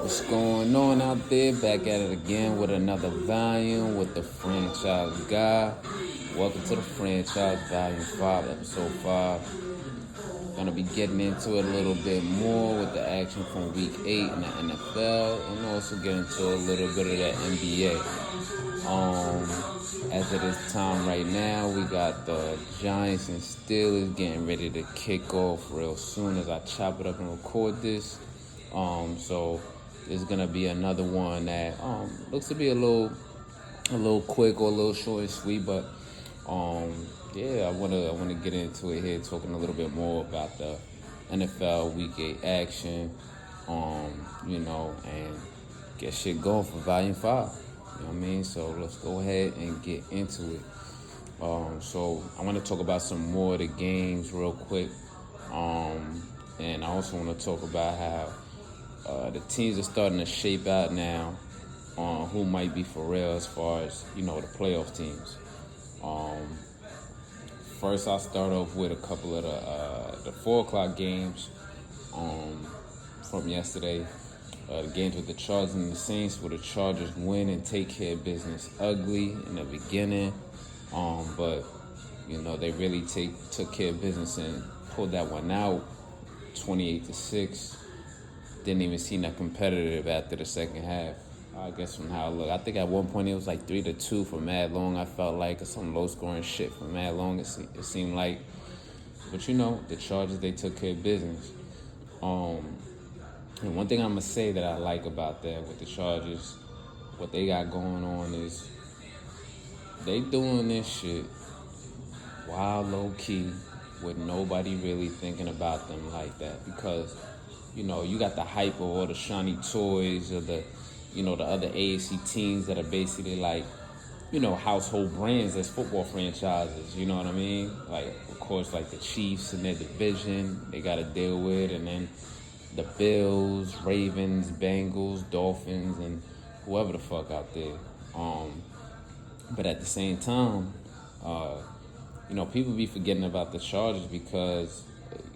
What's going on out there? Back at it again with another volume with the Franchise guy. Welcome to the Franchise Volume 5, Episode 5. Gonna be getting into it a little bit more with the action from Week 8 in the NFL and also get into a little bit of that NBA. As of this time right now, we got the Giants and Steelers getting ready to kick off real soon as I chop it up and record this. So there's gonna be another one that looks to be a little quick or a little short and sweet, but I wanna get into it here, talking a little bit more about the NFL Week 8 action, and get shit going for Volume 5. You know what I mean? So let's go ahead and get into it. So I want to talk about some more of the games real quick, and I also want to talk about how the teams are starting to shape out now on who might be for real as far as, the playoff teams. First, I'll start off with a couple of the 4 o'clock games from yesterday. The games with the Chargers and the Saints, where the Chargers win and take care of business ugly in the beginning. But they really took care of business and pulled that one out 28-6. Didn't even seem that competitive after the second half. I guess from how it looked. I think at one point it was like 3-2 for mad long. I felt like some low scoring shit for mad long. It seemed like, but the Chargers, they took care of business. And one thing I'm gonna say that I like about that with the Chargers, what they got going on is they doing this shit wild, low key, with nobody really thinking about them like that, because you got the hype of all the shiny toys or the other AFC teams that are basically like, household brands as football franchises, you know what I mean? Like, of course, like the Chiefs in their division, they got to deal with, and then the Bills, Ravens, Bengals, Dolphins, and whoever the fuck out there. But at the same time, people be forgetting about the Chargers because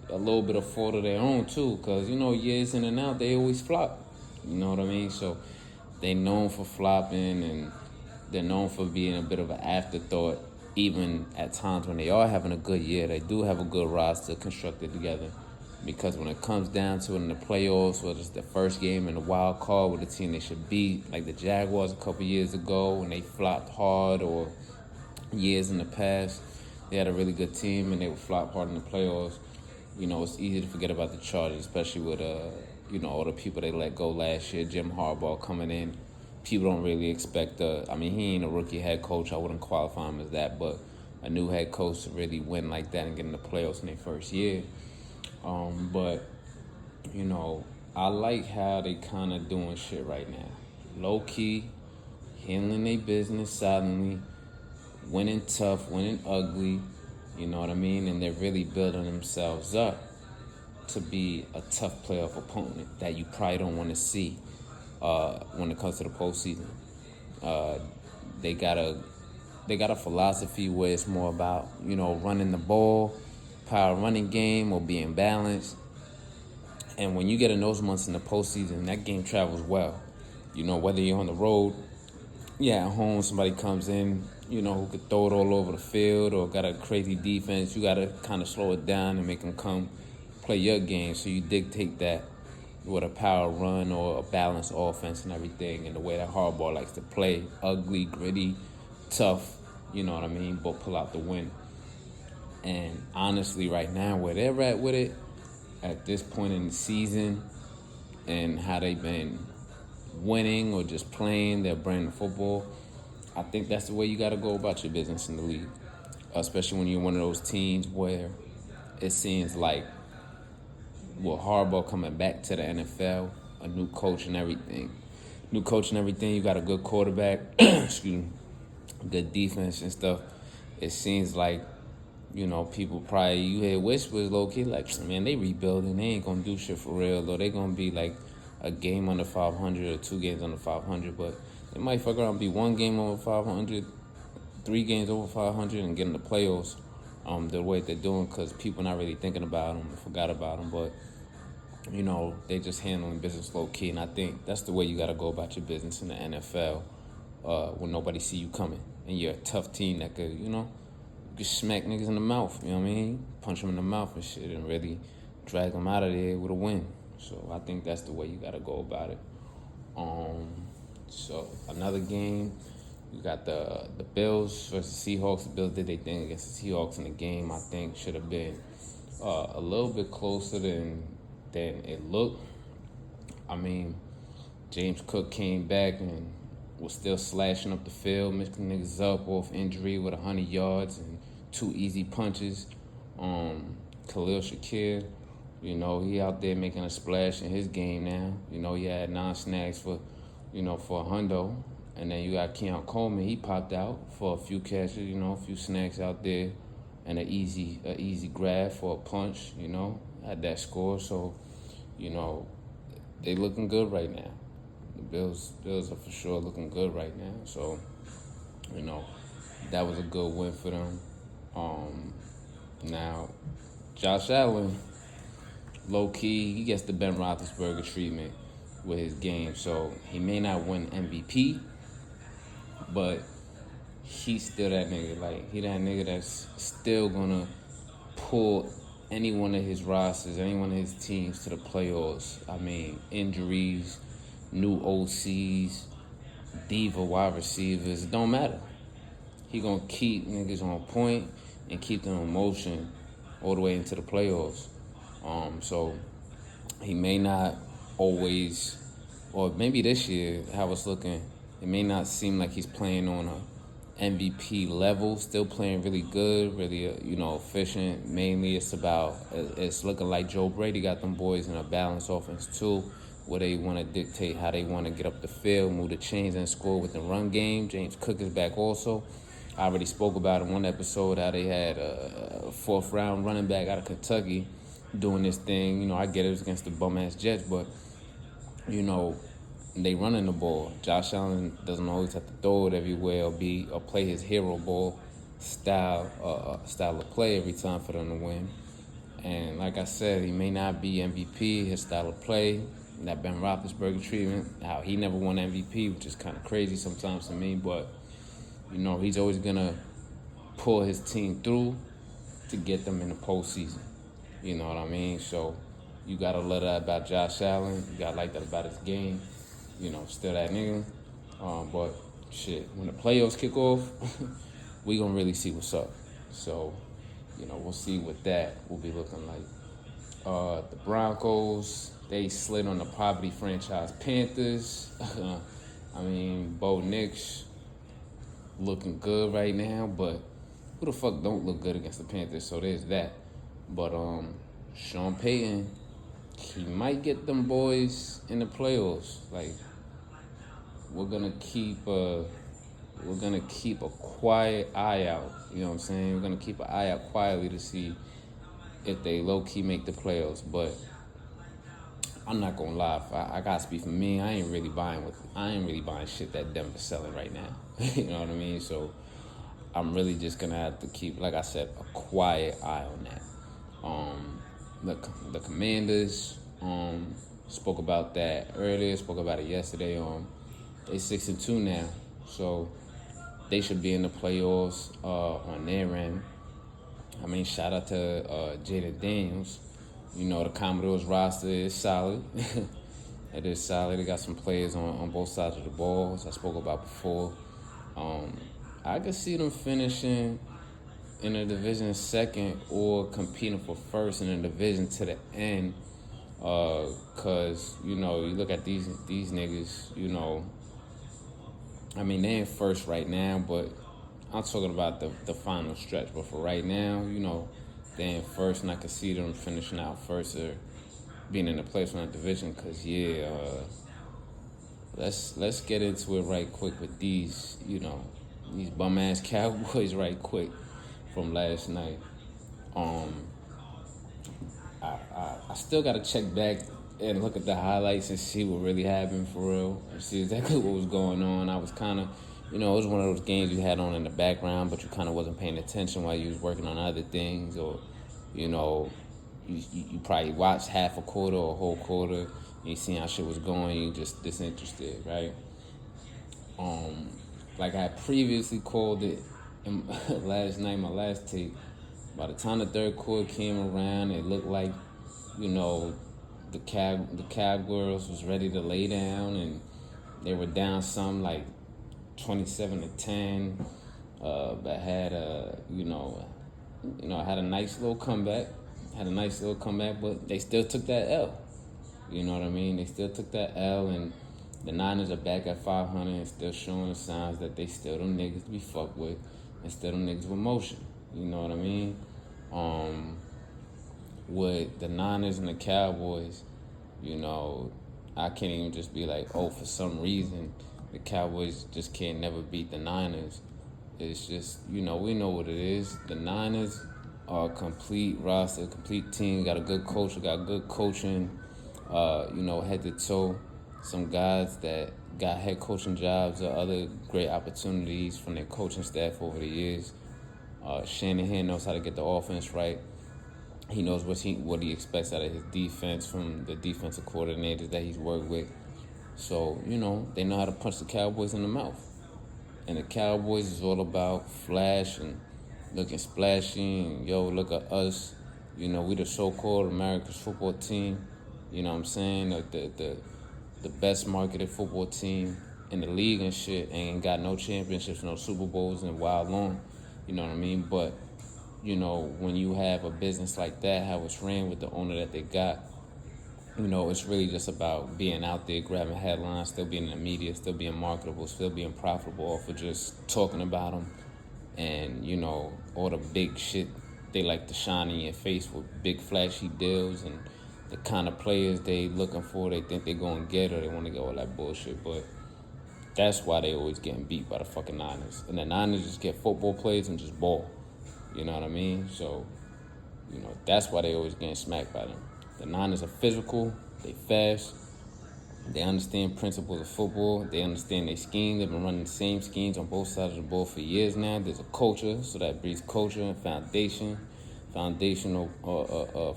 a little bit of fault of their own too, because years in and out they always flop. You know what I mean? So they known for flopping, and they're known for being a bit of an afterthought. Even at times when they are having a good year, they do have a good roster constructed together. Because when it comes down to it in the playoffs, whether it's the first game in the wild card with a team they should beat, like the Jaguars a couple years ago when they flopped hard, or years in the past, they had a really good team and they would flop hard in the playoffs. It's easy to forget about the Chargers, especially with all the people they let go last year. Jim Harbaugh coming in, people don't really expect he ain't a rookie head coach. I wouldn't qualify him as that, but a new head coach to really win like that and get in the playoffs in their first year. But I like how they kind of doing shit right now. Low key, handling their business silently, winning tough, winning ugly. You know what I mean? And they're really building themselves up to be a tough playoff opponent that you probably don't want to see when it comes to the postseason. They got a philosophy where it's more about running the ball, power running game, or being balanced. And when you get in those months in the postseason, that game travels well. Whether you're on the road, at home, somebody comes in, who could throw it all over the field or got a crazy defense, you got to kind of slow it down and make them come play your game. So you dictate that with a power run or a balanced offense and everything, and the way that Harbaugh likes to play, ugly, gritty, tough, you know what I mean, but pull out the win. And honestly, right now, where they're at with it, at this point in the season, and how they've been winning or just playing their brand of football, I think that's the way you got to go about your business in the league, especially when you're one of those teams where it seems like, with Harbaugh coming back to the NFL, a new coach and everything. You got a good quarterback, excuse me, good defense and stuff. It seems like, people probably, you hear whispers low-key, like, man, they rebuilding. They ain't going to do shit for real, or they going to be like a game under 500 or 2 games under 500, but they might fuck around and be 1 game over 500, 3 games over 500, and get in the playoffs the way they're doing, because people not really thinking about them, forgot about them. But They just handling business low key, and I think that's the way you got to go about your business in the NFL. When nobody see you coming, and you're a tough team that could, you could smack niggas in the mouth. You know what I mean? Punch them in the mouth and shit, and really drag them out of there with a win. So I think that's the way you got to go about it. So another game, you got the Bills versus Seahawks. The Bills did their thing against the Seahawks in the game. I think should have been a little bit closer than it looked. I mean, James Cook came back and was still slashing up the field, mixing niggas up off injury with 100 yards and 2 easy punches. Khalil Shakir, he out there making a splash in his game now. He had 9 snags for a hundo. And then you got Keon Coleman. He popped out for a few catches, a few snags out there, and an easy grab for a punch. Had that score. So, they looking good right now. The Bills are for sure looking good right now. So, that was a good win for them. Now, Josh Allen, low key, he gets the Ben Roethlisberger treatment with his game. So he may not win MVP, but he's still that nigga. Like, he that nigga that's still gonna pull any one of his rosters, any one of his teams to the playoffs. I mean, injuries, new OCs, diva wide receivers, it don't matter. He gonna keep niggas on point and keep them in motion all the way into the playoffs. So he may not always, or maybe this year, how it's looking, it may not seem like he's playing on a MVP level, still playing really good, really, efficient. Mainly it's looking like Joe Brady got them boys in a balanced offense too, where they want to dictate how they want to get up the field, move the chains, and score with the run game. James Cook is back also. I already spoke about in one episode how they had a 4th-round running back out of Kentucky doing this thing. I get it was against the bum-ass Jets, but, they running the ball. Josh Allen doesn't always have to throw it everywhere or play his hero ball style of play every time for them to win. And like I said, he may not be MVP, his style of play, that Ben Roethlisberger treatment, how he never won MVP, which is kind of crazy sometimes to me, but, he's always going to pull his team through to get them in the postseason. You know what I mean? So you got to love that about Josh Allen. You got to like that about his game. Still that nigga. But, shit, when the playoffs kick off, we going to really see what's up. So, we'll see what that will be looking like. The Broncos, they slid on the poverty franchise Panthers. I mean, Bo Nix looking good right now, but who the fuck don't look good against the Panthers? So there's that. But Sean Payton, he might get them boys in the playoffs. Like, we're gonna keep a quiet eye out. You know what I'm saying? We're gonna keep an eye out quietly to see if they low key make the playoffs. But I'm not gonna lie. I gotta speak for me. I ain't really buying shit that Denver's selling right now. You know what I mean? So I'm really just gonna have to keep, like I said, a quiet eye on that. The Commanders, spoke about that earlier, spoke about it yesterday. They 6-2 now, so they should be in the playoffs on their end. I mean, shout out to Jaden Daniels. The Commodores roster is solid. It is solid. They got some players on both sides of the ball, as I spoke about before. I could see them finishing in the division second or competing for first in the division to the end. Cause you look at these niggas. I mean, they're in first right now, but I'm talking about the final stretch. But for right now, they're in first, and I can see them finishing out first or being in the place in that division. Cause let's get into it right quick with these bum ass Cowboys right quick from last night. I still gotta check back and look at the highlights and see what really happened for real, and see exactly what was going on. I was kind of, it was one of those games you had on in the background, but you kind of wasn't paying attention while you was working on other things, or, you probably watched half a quarter or a whole quarter. You seen how shit was going. You just disinterested, right? Like I previously called it in last night, my last tape. By the time the third quarter came around, it looked like, the Cowgirls was ready to lay down, and they were down some like 27-10. But had had a nice little comeback. But they still took that L. You know what I mean? They still took that L, and the Niners are back at 500 and still showing the signs that they still them niggas to be fucked with, and still them niggas with motion. You know what I mean? With the Niners and the Cowboys, I can't even just be like, oh, for some reason, the Cowboys just can't never beat the Niners. It's just, we know what it is. The Niners are a complete roster, a complete team, got a good coach, got good coaching, head to toe. Some guys that got head coaching jobs or other great opportunities from their coaching staff over the years. Shanahan knows how to get the offense right. He knows what he expects out of his defense from the defensive coordinators that he's worked with. So, they know how to punch the Cowboys in the mouth. And the Cowboys is all about flash and looking splashy and, look at us. We the so-called America's football team. You know what I'm saying? The best marketed football team in the league and shit. Ain't got no championships, no Super Bowls in a while long. You know what I mean? But, when you have a business like that, how it's ran with the owner that they got, it's really just about being out there, grabbing headlines, still being in the media, still being marketable, still being profitable off of just talking about them. And, all the big shit they like to shine in your face with big flashy deals and the kind of players they looking for, they think they're going to get, or they want to get all that bullshit. But that's why they always getting beat by the fucking Niners. And the Niners just get football players and just ball. You know what I mean? So, that's why they always getting smacked by them. The Niners are physical, they fast, they understand principles of football, they understand their scheme. They've been running the same schemes on both sides of the ball for years now. There's a culture, so that breeds culture and foundational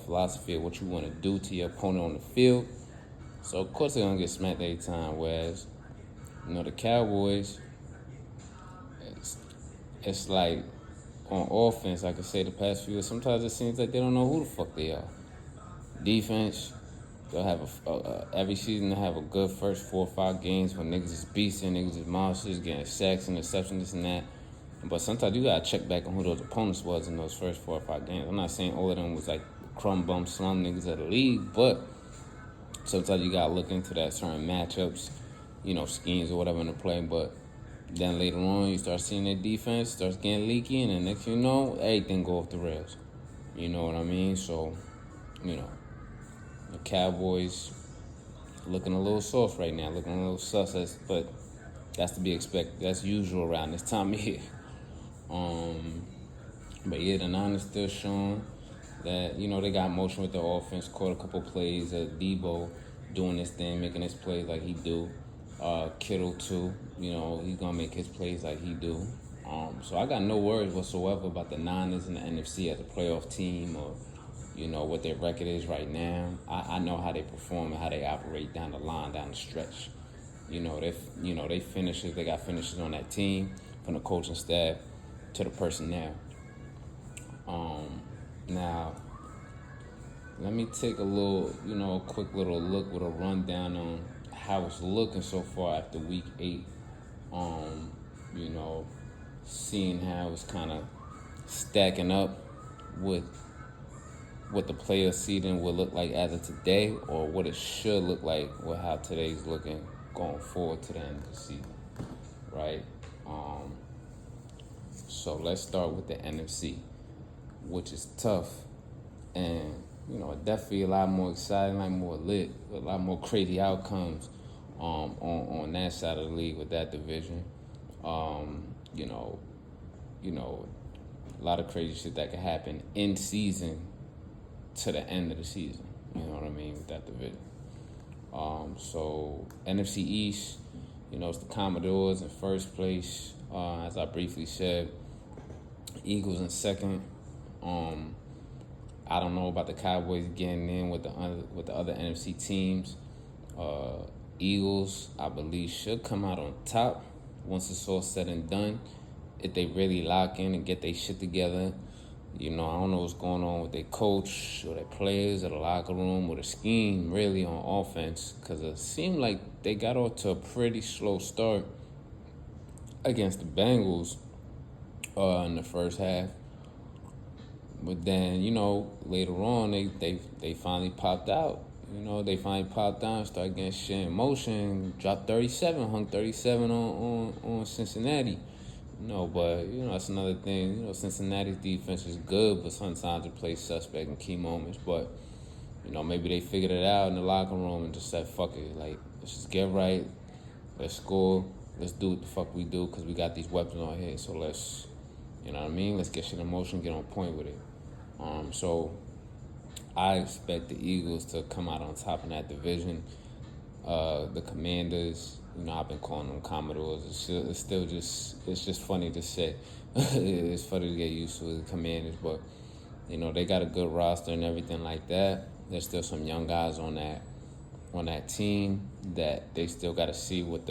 philosophy of what you want to do to your opponent on the field. So, of course, they're going to get smacked every time, whereas, the Cowboys, it's like, on offense, I could say the past few years, sometimes it seems like they don't know who the fuck they are. Defense, they'll have every season they'll have a good first 4 or 5 games when niggas is beasting, niggas is monsters, getting sacks, interceptions, this and that. But sometimes you gotta check back on who those opponents was in those first 4 or 5 games. I'm not saying all of them was like crumb bum slum niggas of the league, but sometimes you gotta look into that certain matchups, schemes or whatever in the play. But then later on, you start seeing their defense starts getting leaky, and then next thing you know, everything go off the rails. You know what I mean? So, the Cowboys looking a little soft right now, looking a little sus, but that's to be expected. That's usual around this time of year. But yeah, the Niners still showing that, they got motion with the offense, caught a couple plays. Debo doing this thing, making his plays like he do. Kittle too, he's gonna make his plays like he do. So I got no worries whatsoever about the Niners and the NFC as a playoff team, or what their record is right now. I know how they perform and how they operate down the line, down the stretch. They finishes. They got finishes on that team, from the coaching staff to the personnel. Now, let me take a little, quick little look with a rundown on how it's looking so far after week 8. Seeing how it's kind of stacking up with what the player seeding will look like as of today, or what it should look like with how today's looking going forward to the end of the season, right? So let's start with the NFC, which is tough, and definitely a lot more exciting, like more lit, a lot more crazy outcomes on that side of the league with that division. A lot of crazy shit that could happen in season to the end of the season. You know what I mean, with that division. So NFC East, it's the Commodores in first place, as I briefly said. Eagles in second. I don't know about the Cowboys getting in with the other NFC teams. Eagles, I believe, should come out on top once it's all said and done. If they really lock in and get their shit together. I don't know what's going on with their coach or their players or the locker room or the scheme really on offense, because it seemed like they got off to a pretty slow start against the Bengals in the first half. But then, later on, they finally popped out. They finally popped out and started getting shit in motion. Dropped 37, hung 37 on Cincinnati. But, that's another thing. Cincinnati's defense is good, but sometimes it plays suspect in key moments. But, maybe they figured it out in the locker room and just said, fuck it. Like, let's just get right. Let's score. Let's do what the fuck we do because we got these weapons on here. So let's, let's get shit in motion, get on point with it. So I expect the Eagles to come out on top in that division. The Commanders, I've been calling them Commodores. It's just funny to say. It's funny to get used to the Commanders, but they got a good roster and everything like that. There's still some young guys on that team that they still got to see with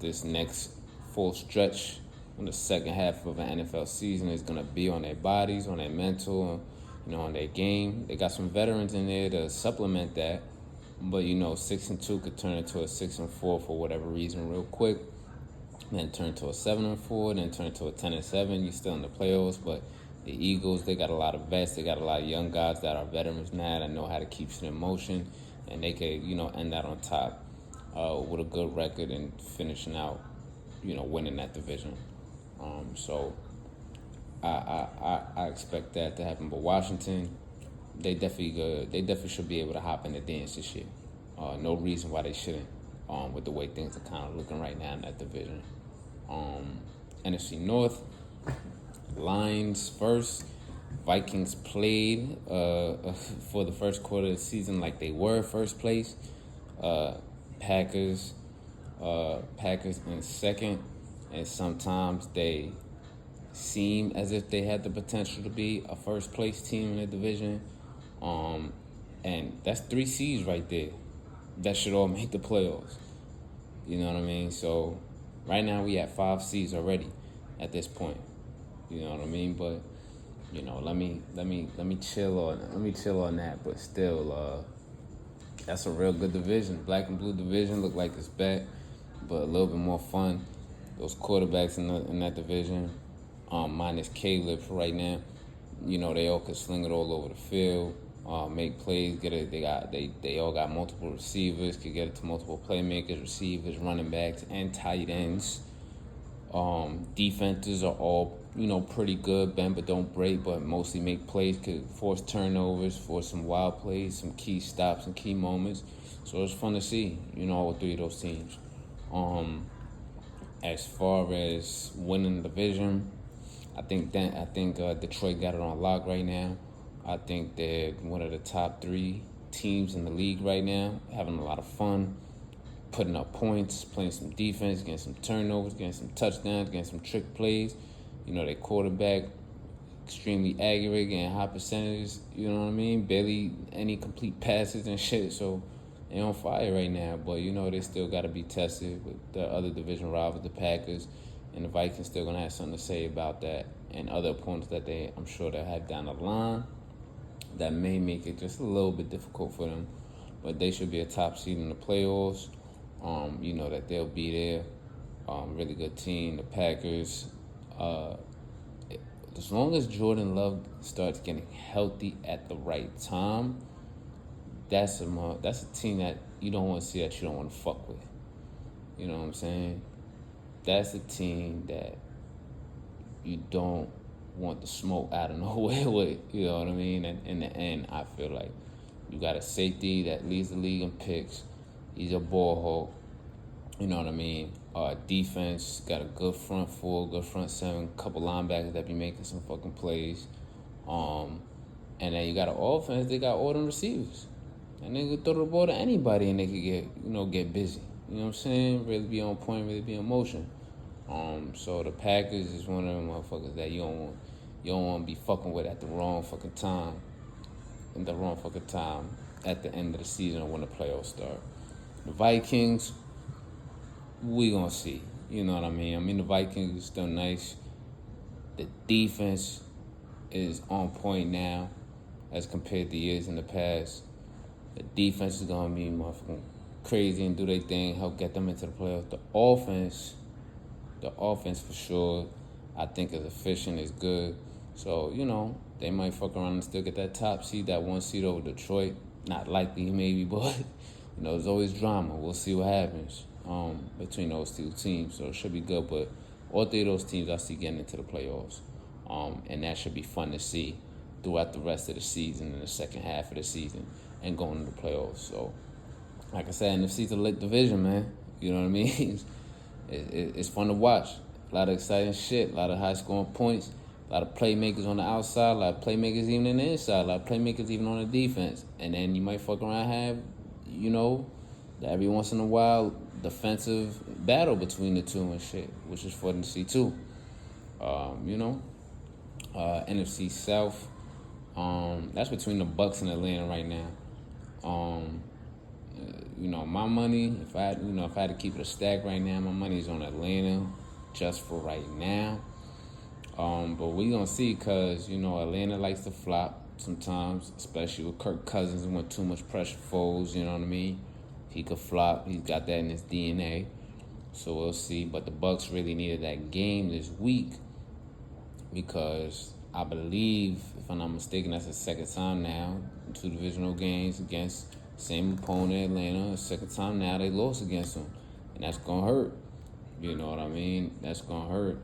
this next full stretch in the second half of an NFL season is gonna be on their bodies, on their mental, on their game. They got some veterans in there to supplement that. But 6-2 could turn into a 6-4 for whatever reason real quick. Then turn to a 7-4, then turn to a 10-7. You're still in the playoffs, but the Eagles, they got a lot of vets. They got a lot of young guys that are veterans now that know how to keep shit in motion, and they could end that on top with a good record and finishing out, winning that division. So I expect that to happen. But Washington, they definitely should be able to hop in the dance this year. No reason why they shouldn't, with the way things are kind of looking right now in that division. NFC North, Lions first. Vikings played for the first quarter of the season like they were first place. Packers in second, and sometimes they seem as if they had the potential to be a first place team in the division. And that's 3 seeds right there. That should all make the playoffs. You know what I mean? So right now we at 5 seeds already at this point. You know what I mean? But let me chill on that. But still, that's a real good division. Black and blue division look like it's back, but a little bit more fun. Those quarterbacks in that division, minus Caleb for right now, they all could sling it all over the field, make plays, they all got multiple receivers, could get it to multiple playmakers, receivers, running backs, and tight ends. Defenses are all, pretty good, bend but don't break, but mostly make plays, could force turnovers, force some wild plays, some key stops and key moments. So it's fun to see, all 3 of those teams. As far as winning the division, I think Detroit got it on lock right now. I think they're one of the top 3 teams in the league right now, having a lot of fun, putting up points, playing some defense, getting some turnovers, getting some touchdowns, getting some trick plays. Their quarterback, extremely accurate, getting high percentages, barely any complete passes and shit, so they're on fire right now. But, they still got to be tested with the other division rivals, the Packers, and the Vikings still going to have something to say about that, and other opponents that I'm sure they'll have down the line that may make it just a little bit difficult for them. But they should be a top seed in the playoffs. That they'll be there. Really good team. The Packers, as long as Jordan Love starts getting healthy at the right time, that's a team that you don't want to see, that you don't want to fuck with. You know what I'm saying? That's a team that you don't want the smoke out of nowhere with. You know what I mean? And in the end, I feel like you got a safety that leads the league in picks. He's a ball hawk. You know what I mean? Defense, got a good front 4, good front 7, couple linebackers that be making some fucking plays. And then you got an offense, they got all them receivers. And they could throw the ball to anybody and they could get busy. You know what I'm saying? Really be on point, really be in motion. So the Packers is one of them motherfuckers that you don't want to be fucking with at the wrong fucking time. in the wrong fucking time at the end of the season when the playoffs start. The Vikings, we gonna see. You know what I mean? I mean, the Vikings are still nice. The defense is on point now as compared to years in the past. The defense is gonna be motherfucking crazy and do their thing, help get them into the playoffs. The offense for sure, I think is efficient, is good. So, they might fuck around and still get that top seed, that 1 seed over Detroit. Not likely, maybe, but, there's always drama. We'll see what happens between those two teams. So it should be good, but all three of those teams I see getting into the playoffs. And that should be fun to see throughout the rest of the season and the second half of the season and going to the playoffs. So, like I said, NFC's a lit division, man. You know what I mean? It's fun to watch. A lot of exciting shit, a lot of high-scoring points, a lot of playmakers on the outside, a lot of playmakers even in the inside, a lot of playmakers even on the defense. And then you might fuck around and have, every once in a while, defensive battle between the two and shit, which is fun to see too. NFC South, that's between the Bucks and Atlanta right now. My money, if I had to keep it a stack right now, my money's on Atlanta just for right now. But we gonna see, cause Atlanta likes to flop sometimes, especially with Kirk Cousins and when too much pressure falls. You know what I mean? He could flop. He's got that in his DNA. So we'll see. But the Bucks really needed that game this week because I believe, if I'm not mistaken, that's the second time now, 2 divisional games against same opponent, Atlanta. The second time now they lost against them, and that's gonna hurt. You know what I mean? That's gonna hurt.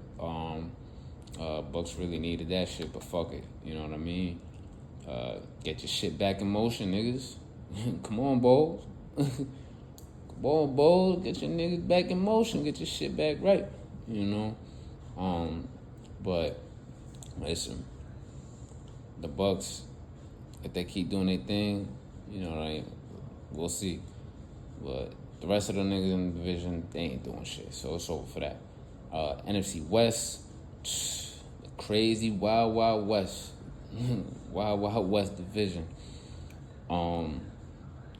Bucks really needed that shit, but fuck it. You know what I mean? Get your shit back in motion, niggas. Come on, Bulls. Come on, Bulls. Get your niggas back in motion. Get your shit back right. But listen, the Bucks, if they keep doing their thing, we'll see. But the rest of the niggas in the division, they ain't doing shit. So it's over for that. NFC West, the crazy Wild Wild West. Wild Wild West division.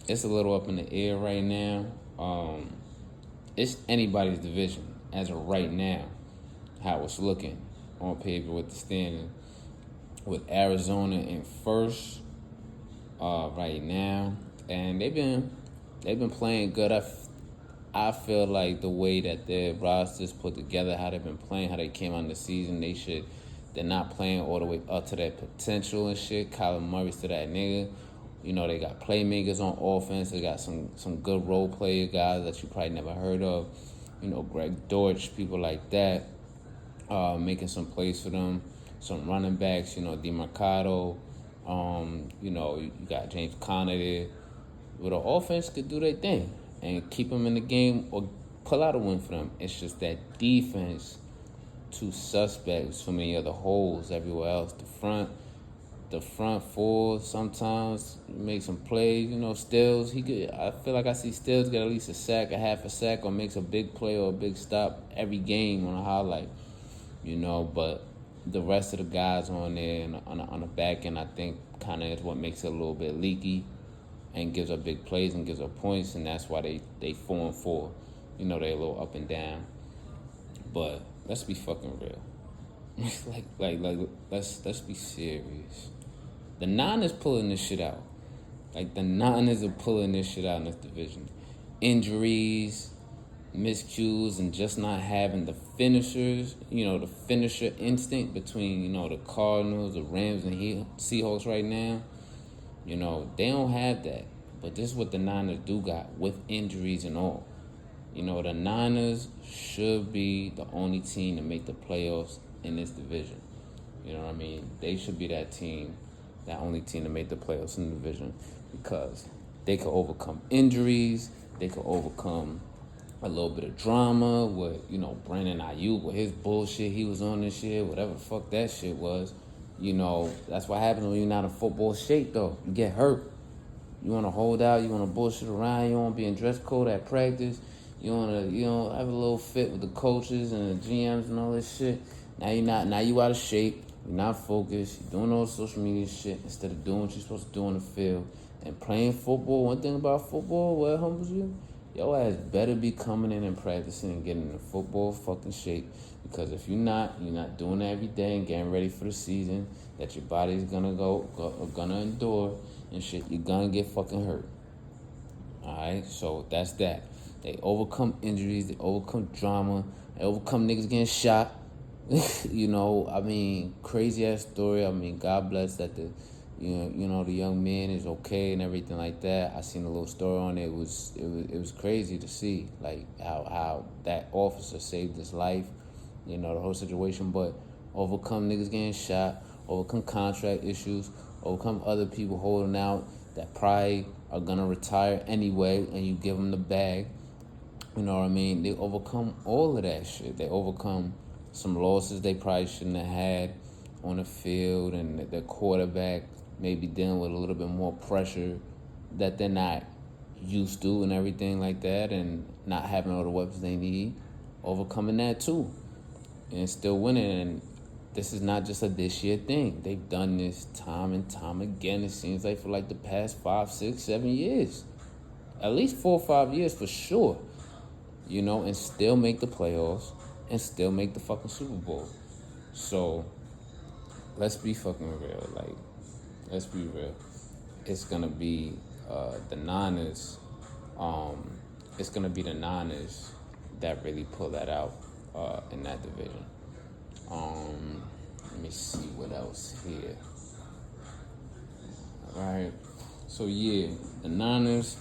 It's a little up in the air right now. It's anybody's division as of right now, how it's looking on paper with the standing. With Arizona in first right now, and they've been playing good. I feel like the way that their rosters put together, how they've been playing, how they came on the season, they're not playing all the way up to their potential and shit. Kyler Murray's to that nigga. They got playmakers on offense. They got some good role player guys that you probably never heard of. Greg Dortch, people like that, making some plays for them. Some running backs, DeMarcado. You got James Conner there. But the offense could do their thing and keep them in the game or pull out a win for them. It's just that defense, too suspect. So many other holes everywhere else. The front four sometimes make some plays. Stills. I feel like I see Stills get at least a sack, a half a sack, or makes a big play or a big stop every game on a highlight. But the rest of the guys on there and on the back end, I think, kind of is what makes it a little bit leaky and gives up big plays and gives up points, and that's why they 4-4. They're a little up and down. But let's be fucking real. let's be serious. The Niners pulling this shit out. The Niners are pulling this shit out in this division. Injuries, miscues, and just not having the finishers, the finisher instinct between, the Cardinals, the Rams, and Seahawks right now. They don't have that. But this is what the Niners do got with injuries and all. The Niners should be the only team to make the playoffs in this division. You know what I mean? They should be that only team to make the playoffs in the division because they could overcome injuries. They could overcome a little bit of drama with, Brandon Ayuk with his bullshit he was on this year, whatever the fuck that shit was. That's what happens when you're not in football shape, though. You get hurt. You want to hold out. You want to bullshit around. You want to be in dress code at practice. You want to, have a little fit with the coaches and the GMs and all this shit. Now you're not. Now you out of shape. You're not focused. You're doing all the social media shit instead of doing what you're supposed to do on the field. And playing football, one thing about football, what humbles you, your ass better be coming in and practicing and getting in football fucking shape. Because if you're not doing that every day and getting ready for the season that your body's gonna gonna endure and shit, you're gonna get fucking hurt. Alright, so that's that. They overcome injuries, they overcome drama, they overcome niggas getting shot. Crazy ass story. God bless that the young man is okay and everything like that. I seen a little story on it. It was crazy to see, like how that officer saved his life, the whole situation. But overcome niggas getting shot, overcome contract issues, overcome other people holding out that probably are gonna retire anyway, and you give them the bag. You know what I mean? They overcome all of that shit. They overcome some losses they probably shouldn't have had on the field, and their quarterback maybe dealing with a little bit more pressure that they're not used to and everything like that, and not having all the weapons they need, overcoming that too, and still winning. And this is not just a this year thing. They've done this time and time again. It seems like for like the past 5, 6, 7 years, at least 4 or 5 years for sure, and still make the playoffs and still make the fucking Super Bowl. So let's be fucking real. Like, let's be real. It's gonna be the Niners. It's gonna be the Niners that really pull that out in that division. Let me see what else here. All right. So yeah, the Niners.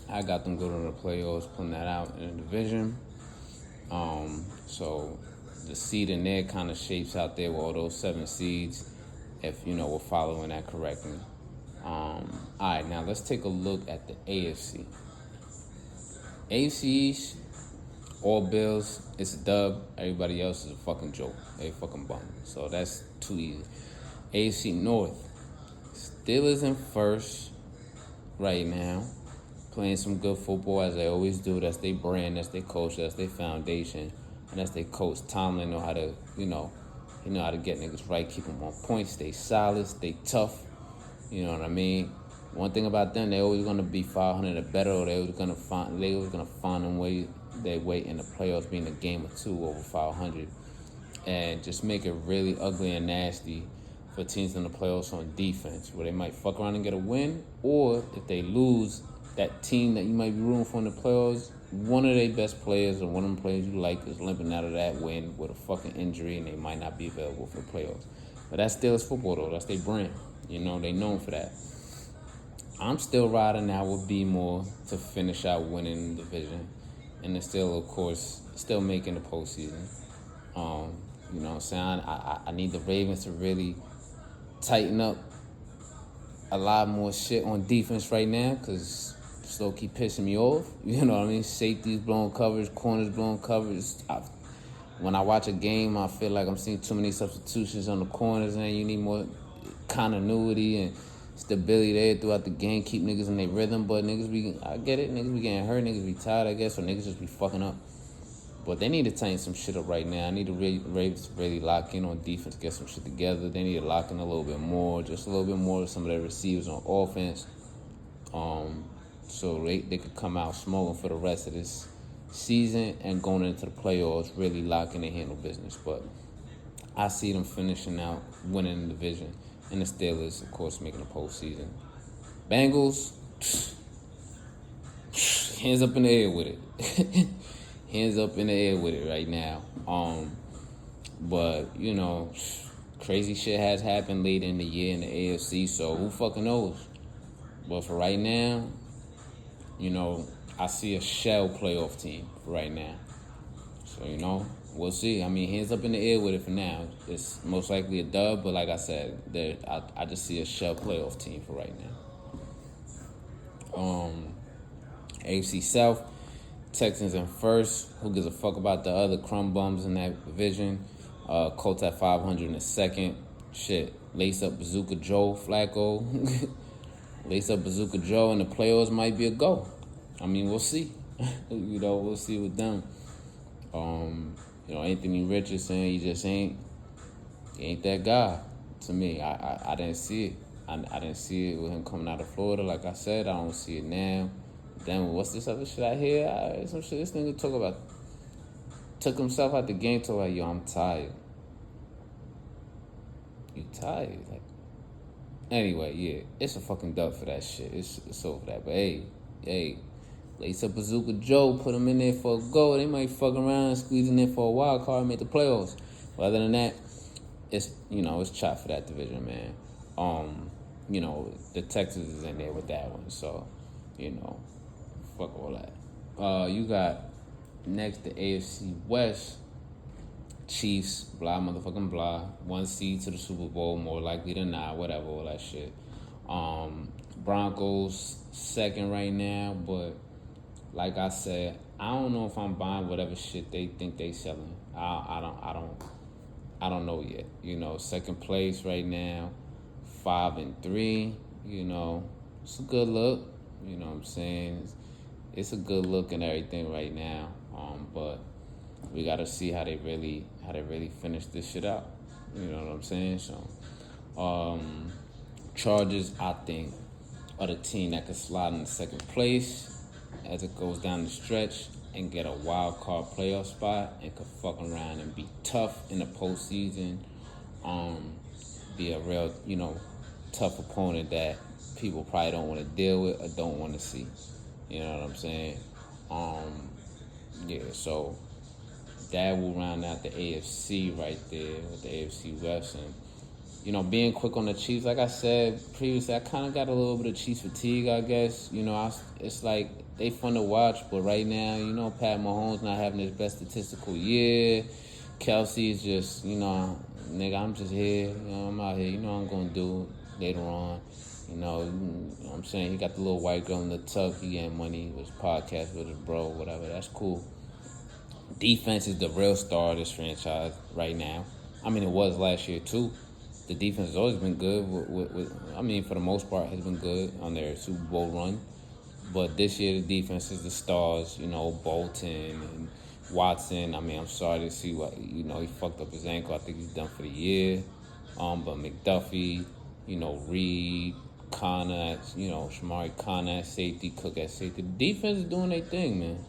I got them going to the playoffs, pulling that out in the division. So the seed in there kind of shapes out there with all those 7 seeds, if we're following that correctly. All right, now let's take a look at the AFC. AFC East, all Bills, it's a dub. Everybody else is a fucking joke. They fucking bum. So that's too easy. AFC North, Steelers in first right now, playing some good football as they always do. That's their brand, that's their coach, that's their foundation, and that's their coach. Tomlin know how to, he know how to get niggas right, keep them on point, stay solid, stay tough. You know what I mean? One thing about them, they always gonna be 500 or better, or they always gonna find their way in the playoffs, being a game or two over 500, and just make it really ugly and nasty for teams in the playoffs on defense, where they might fuck around and get a win, or if they lose, that team that you might be rooting for in the playoffs, one of their best players or one of them players you like is limping out of that win with a fucking injury, and they might not be available for the playoffs. But that's Steelers football, though. That's their brand. They known for that. I'm still riding out with B More to finish out winning the division, and they're still, of course, still making the postseason. You know what I'm saying? I need the Ravens to really tighten up a lot more shit on defense right now, because still keep pissing me off. You know what I mean? Safeties blowing coverage, corners blowing coverage. When I watch a game, I feel like I'm seeing too many substitutions on the corners, and you need more continuity and stability there throughout the game. Keep niggas in their rhythm, but I get it. Niggas be getting hurt, niggas be tired, I guess, or niggas just be fucking up. But they need to tighten some shit up right now. I need the Ravens to really lock in on defense, get some shit together. They need to lock in a little bit more, just a little bit more of some of their receivers on offense. So they could come out smoking for the rest of this season and going into the playoffs, really locking and handle business. But I see them finishing out, winning the division, and the Steelers, of course, making the postseason. Bengals, hands up in the air with it. Hands up in the air with it right now. But, crazy shit has happened late in the year in the AFC, so who fucking knows? But for right now, I see a shell playoff team for right now. So, we'll see. I mean, hands up in the air with it for now. It's most likely a dub, but like I said, I just see a shell playoff team for right now. AFC South, Texans in first. Who gives a fuck about the other crumb bums in that division? Colts at 500 in the second. Shit, lace up Bazooka Joe Flacco. Lace up Bazooka Joe, and the playoffs might be a go. I mean, we'll see. We'll see with them. Anthony Richardson, he He ain't that guy to me. I didn't see it. I didn't see it with him coming out of Florida. Like I said, I don't see it now. Then what's this other shit I hear? Some shit this nigga talk about. Took himself out the game, talk like, yo, I'm tired. You tired? Like, anyway, yeah, it's a fucking dub for that shit. It's over that. But hey, lace up Bazooka Joe, put him in there for a goal. They might fuck around, squeeze in there for a wild card, and make the playoffs. But other than that, it's chop for that division, man. The Texans is in there with that one, so fuck all that. You got next the AFC West. Chiefs, blah motherfucking blah. 1 seed to the Super Bowl, more likely than not, whatever, all that shit. Broncos second right now, but like I said, I don't know if I'm buying whatever shit they think they selling. I don't know yet. Second place right now, 5-3. It's a good look. You know what I'm saying? It's a good look and everything right now. But we gotta see how they really finish this shit out. You know what I'm saying? So, Chargers, I think, are the team that could slide in second place as it goes down the stretch and get a wild card playoff spot and could fuck around and be tough in the postseason. Be a real, tough opponent that people probably don't want to deal with or don't want to see. You know what I'm saying? So that will round out the AFC right there with the AFC West. And, being quick on the Chiefs, like I said previously, I kind of got a little bit of Chiefs fatigue, I guess. It's like they fun to watch, but right now, Pat Mahomes not having his best statistical year. Kelsey's just, nigga, I'm just here. I'm out here. I'm going to do later on. You know what I'm saying? He got the little white girl in the tub. He getting money. He was podcast with his bro, whatever. That's cool. Defense is the real star of this franchise right now. I mean, it was last year, too. The defense has always been good. For the most part, has been good on their Super Bowl run. But this year, the defense is the stars. Bolton and Watson. I'm sorry to see what, he fucked up his ankle. I think he's done for the year. But McDuffie, Reed, Connor, Shamari Connor at safety, Cook at safety. The defense is doing their thing, man.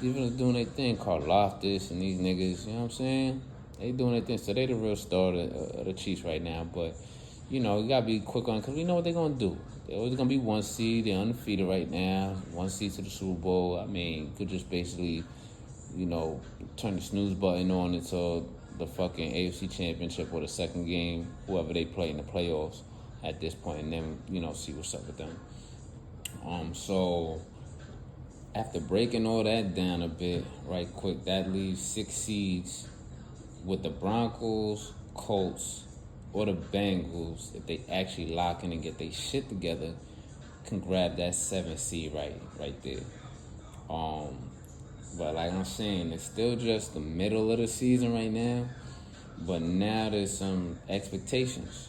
Defense is doing their thing. Carl Loftus and these niggas, you know what I'm saying? They doing their thing. So they the real star of the Chiefs right now. But, you got to be quick on it because we know what they're going to do. They're always going to be 1 seed. They're undefeated right now. 1 seed to the Super Bowl. Could just basically, turn the snooze button on until the fucking AFC Championship or the second game, whoever they play in the playoffs at this point, and then, see what's up with them. So after breaking all that down a bit, right quick, that leaves 6 seeds with the Broncos, Colts, or the Bengals. If they actually lock in and get their shit together, can grab that 7th seed right there. But like I'm saying, it's still just the middle of the season right now. But now there's some expectations.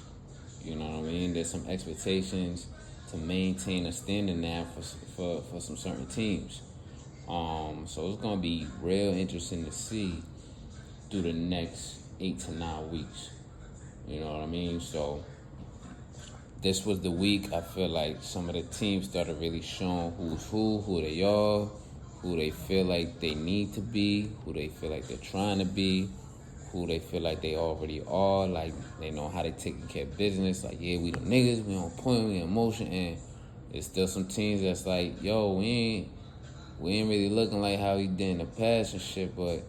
You know what I mean? There's some expectations to maintain a standing now for some certain teams. So it's gonna be real interesting to see through the next 8 to 9 weeks. You know what I mean? So this was the week I feel like some of the teams started really showing who's who they are, who they feel like they need to be, who they feel like they're trying to be, who they feel like they already are, like they know how they taking care of business, like, yeah, we the niggas, we on point, we in motion, and there's still some teams that's like, yo, we ain't really looking like how we did in the past and shit, but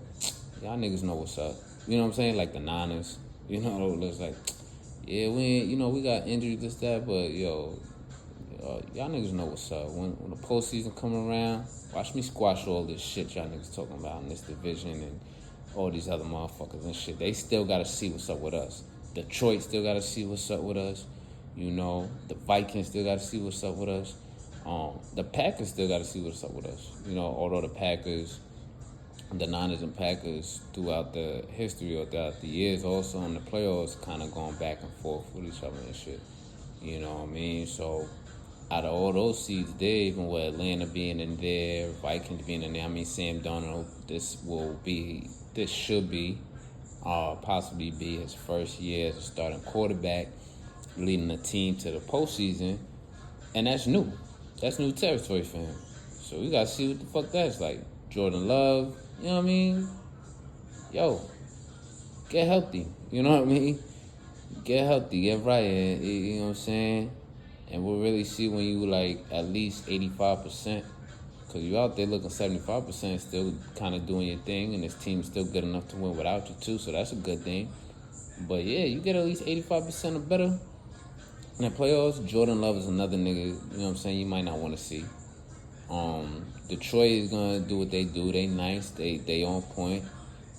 y'all niggas know what's up. You know what I'm saying? Like the Niners, it's like, yeah, we ain't, we got injuries, this, that, but yo, y'all niggas know what's up. When the postseason come around, watch me squash all this shit y'all niggas talking about in this division and all these other motherfuckers and shit. They still gotta see what's up with us. Detroit still gotta see what's up with us. The Vikings still gotta see what's up with us. The Packers still gotta see what's up with us. Although the Packers, the Niners and Packers throughout the history or throughout the years also in the playoffs kind of going back and forth with each other and shit. You know what I mean? So out of all those seeds there, even with Atlanta being in there, Vikings being in there, Sam Darnold, this should be possibly be his first year as a starting quarterback, leading the team to the postseason, and that's new. That's new territory for him. So we gotta see what the fuck that's like. Jordan Love, you know what I mean? Yo, get healthy. You know what I mean? Get healthy, get right, you know what I'm saying? And we'll really see when you like at least 85%. Because you out there looking 75%, still kind of doing your thing, and this team's still good enough to win without you too, so that's a good thing. But yeah, you get at least 85% or better in the playoffs. Jordan Love is another nigga, you know what I'm saying, you might not want to see. Detroit is gonna do what they do. They nice, they on point,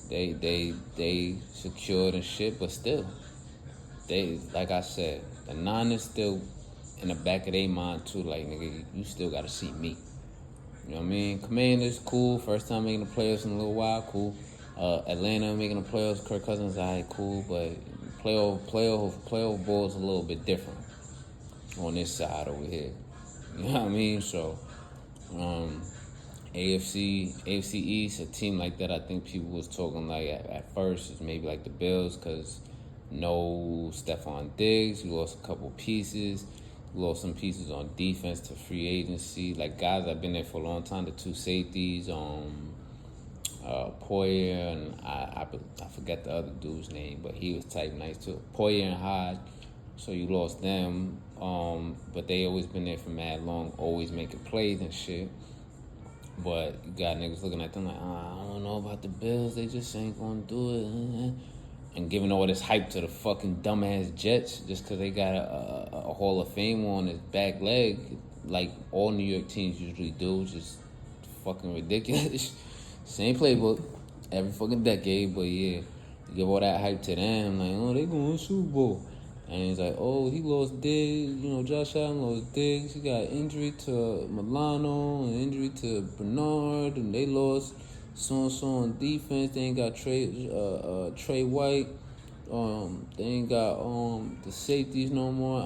they secured and shit, but still, they, like I said, the Niners still in the back of their mind too, like, nigga, you still gotta see me. You know what I mean? Commanders, cool. First time making the playoffs in a little while, cool. Atlanta making the playoffs, Kirk Cousins, alright, cool. But playoff ball is a little bit different on this side over here. You know what I mean? So, AFC East, a team like that, I think people was talking like at first is maybe like the Bills, because no Stephon Diggs, you lost a couple pieces. Lost some pieces on defense to free agency. Like, guys that have been there for a long time, the two safeties, Poyer, and I forget the other dude's name, but he was type nice too. Poyer and Hyde. So you lost them. But they always been there for mad long, always making plays and shit. But you got niggas looking at them like, I don't know about the Bills, they just ain't gonna do it. And giving all this hype to the fucking dumbass Jets just because they got a Hall of Fame on his back leg, like all New York teams usually do, just fucking ridiculous. Same playbook every fucking decade, but yeah, you give all that hype to them, like, oh, they going Super Bowl. And it's like, oh, he lost Diggs, you know, Josh Allen lost Diggs, he got injury to Milano, and injury to Bernard, and they lost so-and-so on defense. They ain't got Trey White. They ain't got the safeties no more.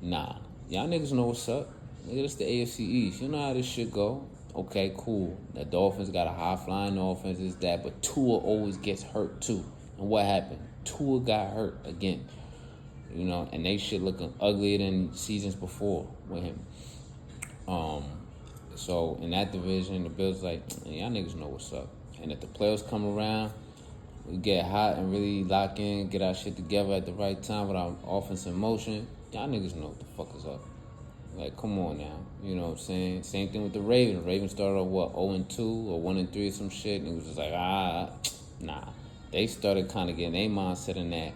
Nah. Y'all niggas know what's up. Nigga, this the AFC East. You know how this shit go. Okay, cool. The Dolphins got a high-flying offense, is that, but Tua always gets hurt too. And what happened? Tua got hurt again. You know, and they shit looking uglier than seasons before with him. So in that division, the Bills like, y'all niggas know what's up. And if the playoffs come around, we get hot and really lock in, get our shit together at the right time with our offense in motion, y'all niggas know what the fuck is up. Like, come on now. You know what I'm saying? Same thing with the Ravens. The Ravens started off, 0-2 or 1-3 or some shit, and it was just like, nah. They started kind of getting their mindset in that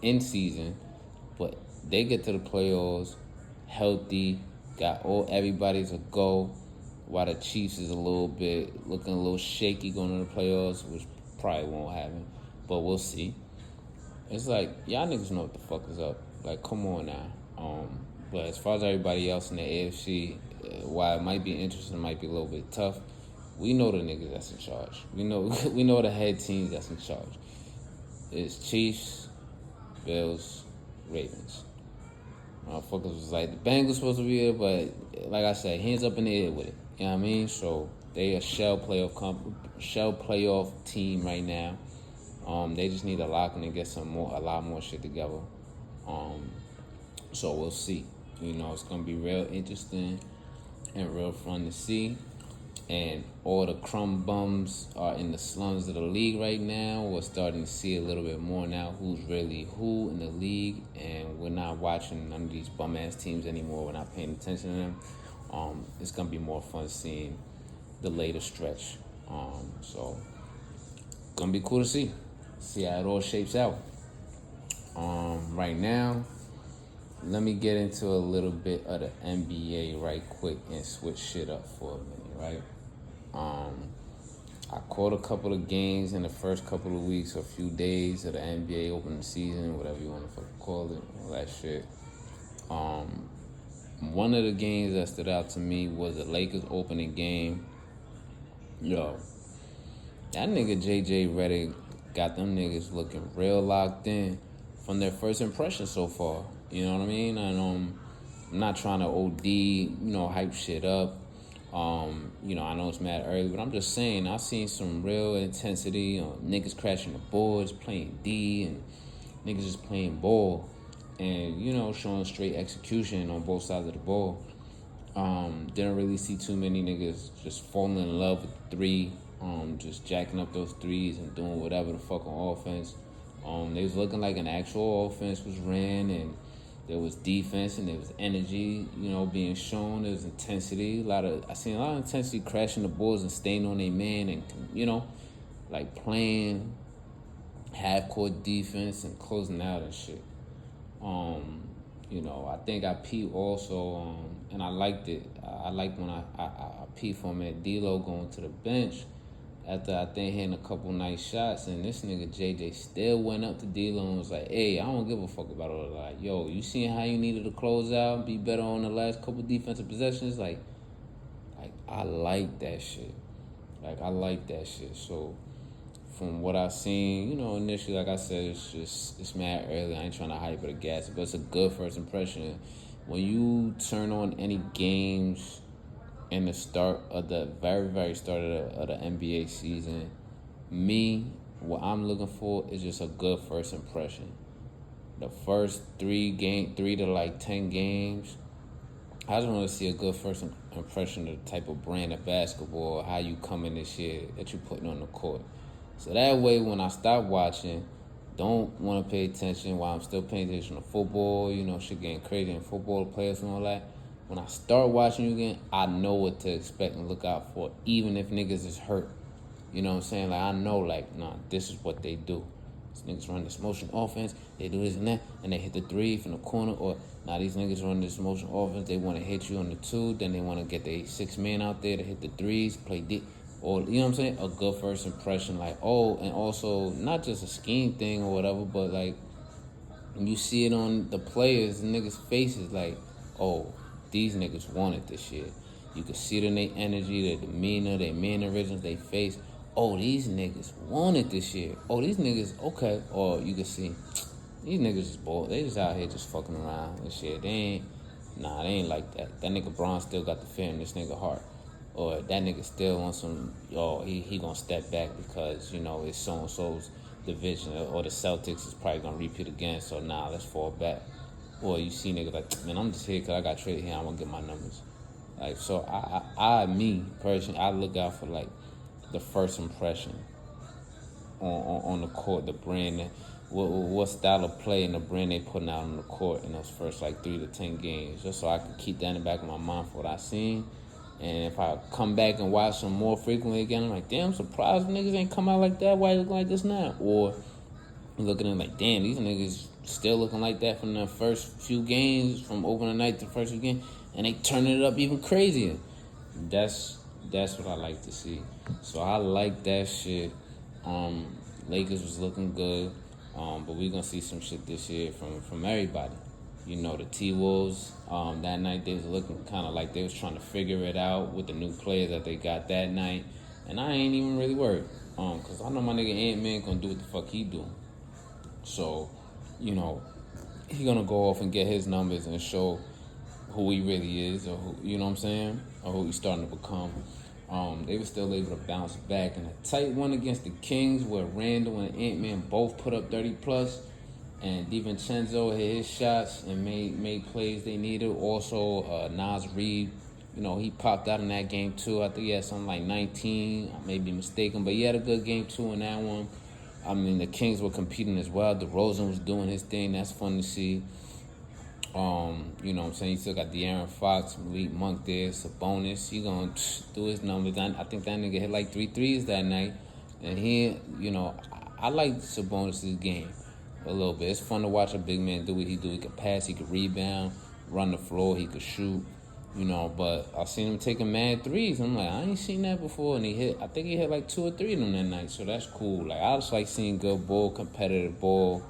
in season, but they get to the playoffs healthy, got everybody's a go. While the Chiefs is looking a little shaky going to the playoffs, which probably won't happen, but we'll see. It's like, y'all niggas know what the fuck is up. Like, come on now. But as far as everybody else in the AFC, while it might be interesting, it might be a little bit tough, we know the niggas that's in charge. We know the head teams that's in charge. It's Chiefs, Bills, Ravens. Motherfuckers was like, the Bengals supposed to be there, but like I said, hands up in the air with it. You know what I mean? So they a shell playoff team right now. They just need to lock in and get a lot more shit together. So we'll see. You know, it's gonna be real interesting and real fun to see. And all the crumb bums are in the slums of the league right now. We're starting to see a little bit more now who's really who in the league, and we're not watching none of these bum ass teams anymore. We're not paying attention to them. It's gonna be more fun seeing the later stretch. So gonna be cool to see how it all shapes out. Right now, let me get into a little bit of the NBA right quick and switch shit up for a minute, right? I caught a couple of games in the first couple of weeks or a few days of the NBA opening season, whatever you want to fucking call it, all that shit. One of the games that stood out to me was the Lakers opening game. Yo, that nigga J.J. Redick got them niggas looking real locked in from their first impression so far. You know what I mean? And I'm not trying to OD, hype shit up. I know it's mad early, but I'm just saying I seen some real intensity. Niggas crashing the boards, playing D, and niggas just playing ball, and showing straight execution on both sides of the ball. Didn't really see too many niggas just falling in love with the three, just jacking up those threes and doing whatever the fuck on offense. They was looking like an actual offense was ran, and there was defense and there was energy, being shown. There was intensity. I seen a lot of intensity crashing the boards and staying on their man, and like playing half court defense and closing out and shit. I think I peeped also, and I liked it. I liked when I peeped from at D-Lo going to the bench after I think hitting a couple nice shots, and this nigga JJ still went up to D-Lo and was like, hey, I don't give a fuck about all that. Like, yo, you seen how you needed to close out, be better on the last couple defensive possessions? Like I like that shit. So from what I've seen, initially, like I said, it's mad early. I ain't trying to hype it or gas it, but it's a good first impression. When you turn on any games in the start of the very, very start of the NBA season, what I'm looking for is just a good first impression. The first 3 to like 10 games, I just want to see a good first impression of the type of brand of basketball, how you come in this year that you're putting on the court. So that way, when I stop watching, don't want to pay attention while I'm still paying attention to football, shit getting crazy in football, players and all that. When I start watching you again, I know what to expect and look out for, even if niggas is hurt. You know what I'm saying? Like, I know, this is what they do. These niggas run this motion offense, they do this and that, and they hit the 3 from the corner, or these niggas run this motion offense, they want to hit you on the 2, then they want to get their 6 man out there to hit the 3s, play D. Or, you know what I'm saying? A good first impression, and also not just a scheme thing or whatever, but when you see it on the players, the niggas' faces, these niggas want it this year. You can see it in their energy, their demeanor, their mannerisms, their face. Oh, these niggas want it this year. Oh, these niggas, okay. Or you can see, these niggas is bored. They just out here just fucking around and shit. They ain't like that. That nigga Braun still got the fear in this nigga heart. Or that nigga still on some, he gonna step back because, it's so-and-so's division. Or the Celtics is probably gonna repeat again, so let's fall back. Or you see niggas like, man, I'm just here because I got traded here, I'm gonna get my numbers. So me, personally, I look out for, the first impression on the court, the brand, what style of play and the brand they putting out on the court in those first, 3 to 10 games, just so I can keep that in the back of my mind for what I seen. And if I come back and watch them more frequently again, I'm like, damn, I'm surprised niggas ain't come out like that. Why they look like this now? Or looking at them like, damn, these niggas still looking like that from the first few games, from opening night to the first few games, and they turning it up even crazier. That's what I like to see. So I like that shit. Lakers was looking good, but we gonna see some shit this year from everybody. The T-Wolves, that night they was looking kind of like they was trying to figure it out with the new players that they got that night. And I ain't even really worried, because I know my nigga Ant-Man gonna do what the fuck he do. So, he gonna go off and get his numbers and show who he really is, or who, you know what I'm saying, or who he's starting to become. They were still able to bounce back in a tight one against the Kings where Randall and Ant-Man both put up 30+. And DiVincenzo hit his shots and made plays they needed. Also, Nas Reed, he popped out in that game too. I think he had something like 19. I may be mistaken, but he had a good game too in that one. I mean, the Kings were competing as well. DeRozan was doing his thing. That's fun to see. You know what I'm saying? You still got De'Aaron Fox, Malik Monk there, Sabonis. He gonna do his numbers. I think that nigga hit 3 threes that night. And I like Sabonis' game a little bit. It's fun to watch a big man do what he do. He could pass, he could rebound, run the floor, he could shoot, but I seen him taking mad threes. I'm like, I ain't seen that before. And I think he hit 2 or 3 of them that night, so that's cool. I just like seeing good ball, competitive ball,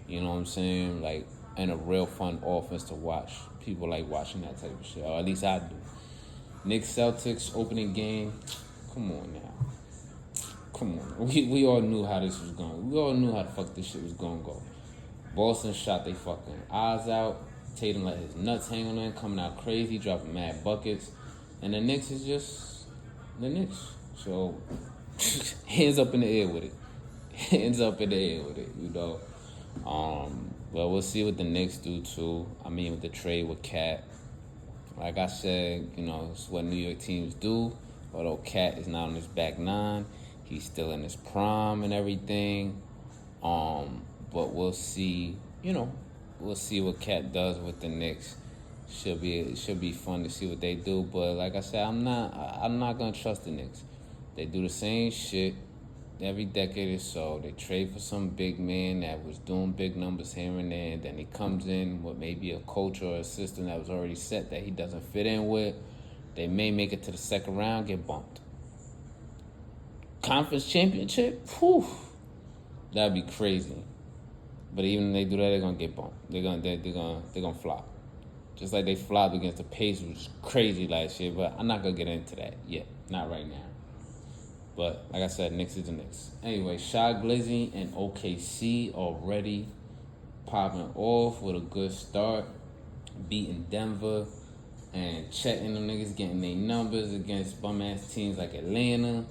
you know what I'm saying? And a real fun offense to watch. People like watching that type of shit, or at least I do. Knicks Celtics opening game. Come on now. Come on. We all knew how this was going. We all knew how the fuck this shit was going to go. Boston shot they fucking eyes out. Tatum let his nuts hang on there, coming out crazy, dropping mad buckets. And the Knicks is just the Knicks. So hands up in the air with it. Hands up in the air with it, you know. But we'll see what the Knicks do too. I mean, with the trade with Cat. Like I said, you know, it's what New York teams do. Although Cat is not on his back nine, he's still in his prime and everything. But we'll see. You know, we'll see what Cat does with the Knicks. Should be fun to see what they do. But like I said, I'm not gonna trust the Knicks. They do the same shit every decade or so. They trade for some big man that was doing big numbers here and there, and then he comes in with maybe a coach or a system that was already set that he doesn't fit in with. They may make it to the second round, get bumped. Conference championship? Whew. That'd be crazy. But even if they do that, they're gonna get bumped. They're gonna flop. Just like they flopped against the Pacers, which was crazy last year, but I'm not gonna get into that yet. Not right now. But like I said, Knicks is the Knicks. Anyway, Shy Glizzy and OKC already popping off with a good start, beating Denver and checking them niggas, getting their numbers against bum ass teams like Atlanta.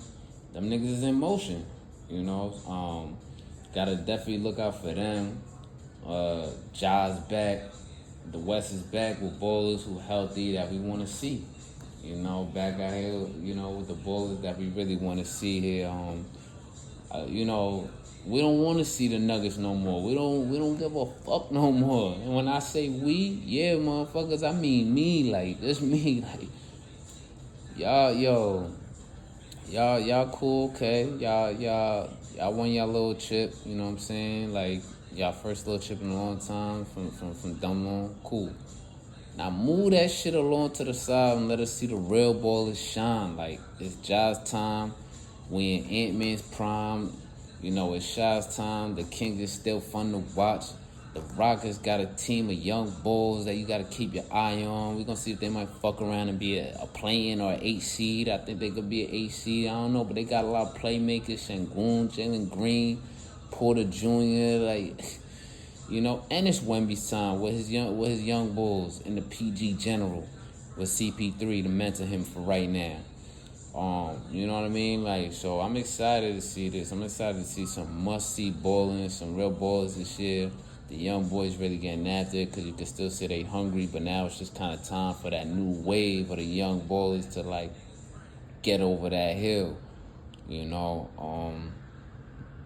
Them niggas is in motion, you know. Gotta definitely look out for them. Ja's back. The West is back with ballers who healthy that we want to see. You know, back out here, you know, with the ballers that we really want to see here. You know, we don't want to see the Nuggets no more. We don't give a fuck no more. And when I say we, yeah, motherfuckers, I mean me. Like, this me. Like, y'all cool, okay? Y'all won y'all little chip. You know what I'm saying? Like, y'all first little chip in a long time from dumb on. Cool. Now move that shit along to the side and let us see the real ballers shine. Like, it's Ja's time. We in Ant-Man's prime. You know, it's Shaw's time. The Kings is still fun to watch. The Rockets got a team of young bulls that you got to keep your eye on. We're going to see if they might fuck around and be a play-in or an 8 seed. I think they could be an 8 seed. I don't know, but they got a lot of playmakers. Sengun, Jalen Green, Porter Jr., like... You know, and it's Wemby's time with his young bulls in the PG General with CP3 to mentor him for right now. You know what I mean? Like, so I'm excited to see this. I'm excited to see some must-see balling, some real ballers this year. The young boys really getting after it because you can still say they hungry, but now it's just kind of time for that new wave of the young ballers to, like, get over that hill. You know,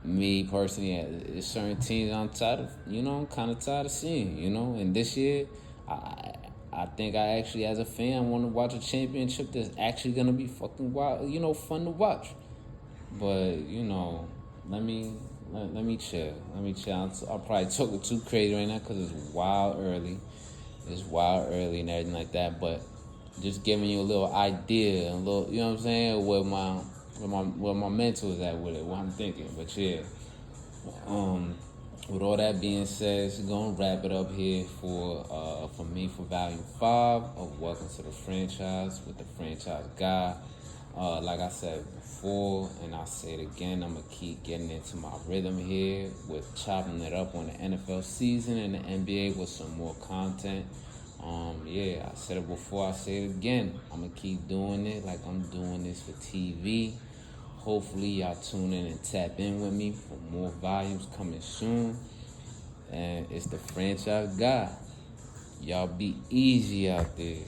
me personally, there's certain teams I'm tired of, you know, I'm kind of tired of seeing, you know. And this year, I think I actually, as a fan, want to watch a championship that's actually going to be fucking wild, you know, fun to watch. But, you know, let me chill. I'll probably talk too crazy right now because it's wild early. It's wild early and everything like that. But just giving you a little idea, a little, you know what I'm saying, where my mental is at with it, what I'm thinking. But yeah, with all that being said, it's gonna wrap it up here for me for Volume 5 of Welcome to the Franchise with the Franchise Guy. Like I said before, and I'll say it again, I'm gonna keep getting into my rhythm here with chopping it up on the NFL season and the NBA with some more content. Yeah, I said it before, I say it again. I'm gonna keep doing it like I'm doing this for TV. Hopefully y'all tune in and tap in with me for more volumes coming soon. And it's the Franchise Guy. Y'all be easy out there.